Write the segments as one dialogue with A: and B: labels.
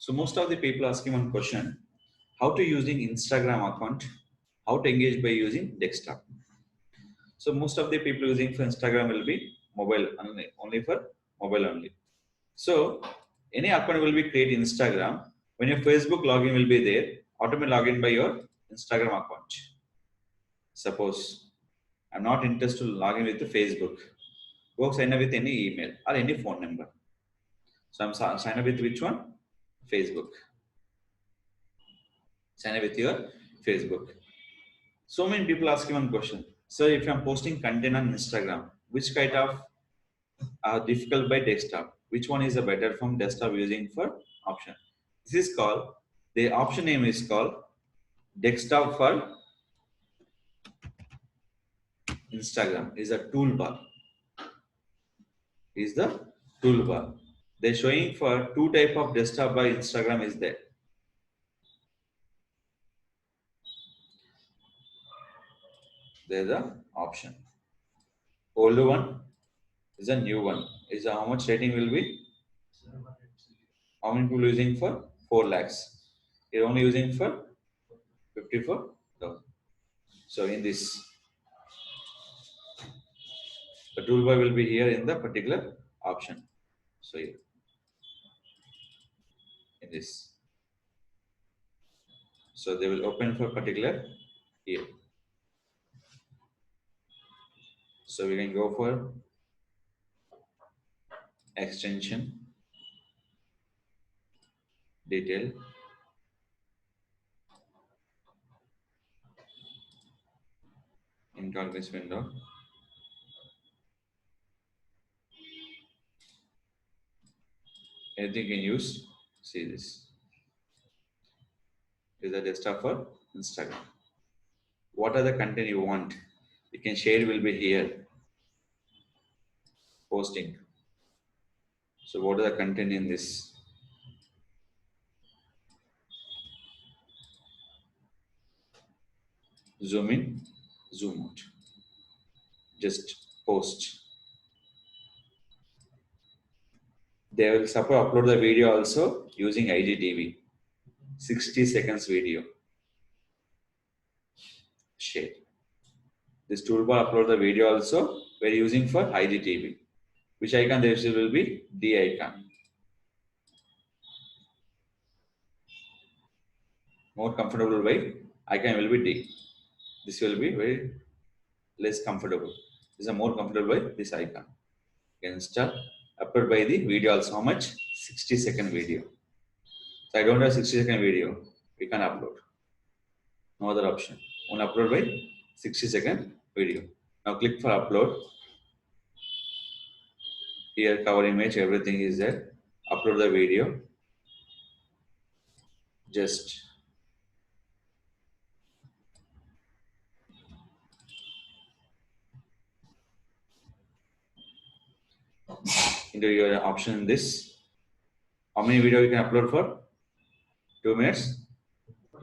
A: So most of the people asking one question, how to using Instagram account, how to engage by using desktop. So most of the people using for Instagram will be mobile only for mobile only. So any account will be created in Instagram. When your Facebook login will be there, automatically login by your Instagram account. Suppose I'm not interested to log in with the Facebook. Go sign up with any email or any phone number. So I'm sign up with which one? Facebook. Sign up with your Facebook. So many people asking one question. So if I'm posting content on Instagram, which kind of are difficult by desktop? Which one is a better from desktop using for option? This is called, the option name is called desktop for Instagram is a toolbar. Is the toolbar. They're showing for two type of desktop by Instagram is there. There's a option. Older one is a new one. Is how much rating will be? How many people using for 4 lakhs? You're only using for 54,000. So in this, the toolbar will be here in the particular option. So here, in this. So they will open for particular here. So we can go for extension, detail, incognito window. Anything you can use. See this. Is the desktop for Instagram. What are the content you want? You can share will be here. Posting. So what are the content in this? Zoom in, zoom out. Just post. They will support upload the video also using IGTV. 60 seconds video. Share. This toolbar upload the video also we're using for IGTV. Which icon there will be? D icon. More comfortable way, icon will be D. This will be very less comfortable. This is a more comfortable way, this icon. You can install, upload by the video also. How much? 60-second video. So I don't have 60-second video. We can upload. No other option. Only upload by 60-second video. Now click for upload. Here cover image, everything is there. Upload the video. Just into your option this. How many video you can upload for? 2 minutes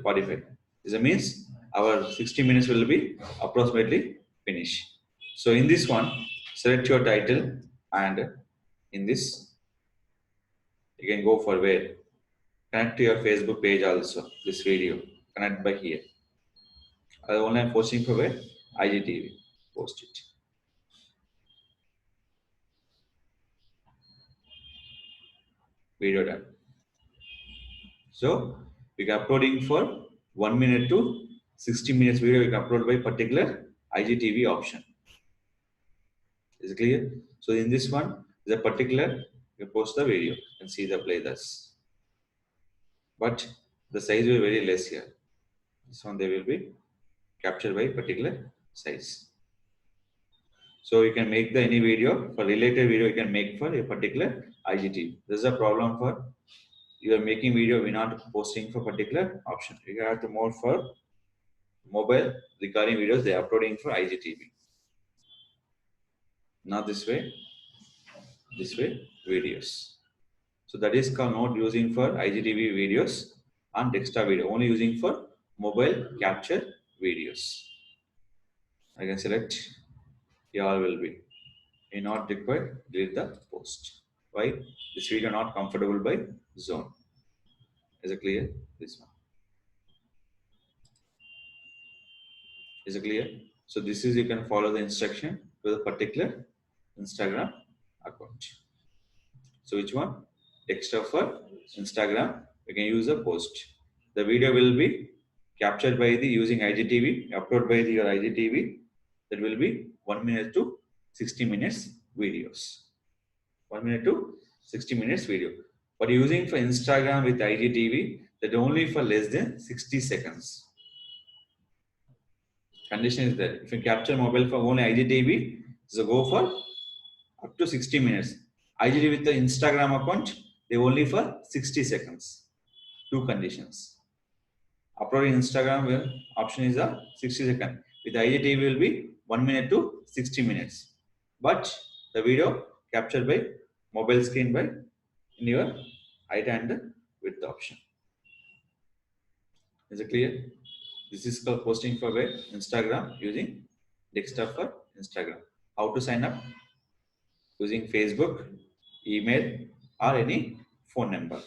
A: 45. This means our 60 minutes will be approximately finished. So in this one, select your title and in this, you can go for where? Connect to your Facebook page also, this video. Connect by here. Only I'm posting for where? IGTV. Post it. Video done. So we can uploading for 1 minute to 60 minutes video. You can upload by particular IGTV option. Is it clear? So in this one, the particular you post the video and see the play thus. But the size will be very less here. This one they will be captured by particular size. So you can make the any video for related video you can make for a particular IGTV. This is a problem for you are making video we're not posting for particular option. You have to more for mobile regarding videos they are uploading for IGTV. Not this way videos. So that is called not using for IGTV videos and desktop video, only using for mobile capture videos. I can select all will be. You not required, delete the post. Why? This video not comfortable by zone. Is it clear? This one. Is it clear? So this is, you can follow the instruction to the particular Instagram account. So which one? Extra for Instagram. We can use a post. The video will be captured by the using IGTV, upload by your IGTV. That will be 1 minute to 60 minutes videos. 1 minute to 60 minutes video. But using for Instagram with IGTV, that only for less than 60 seconds. Condition is that if you capture mobile for only IGTV, so go for up to 60 minutes. IGTV with the Instagram account, they only for 60 seconds. Two conditions. Uploading Instagram option is a 60 second. With IGTV will be 1 minute to 60 minutes. But the video captured by mobile screen by in your height and width option. Is it clear? This is called posting for web Instagram using desktop for Instagram. How to sign up? Using Facebook, email, or any phone number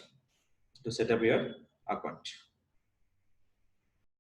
A: to set up your account.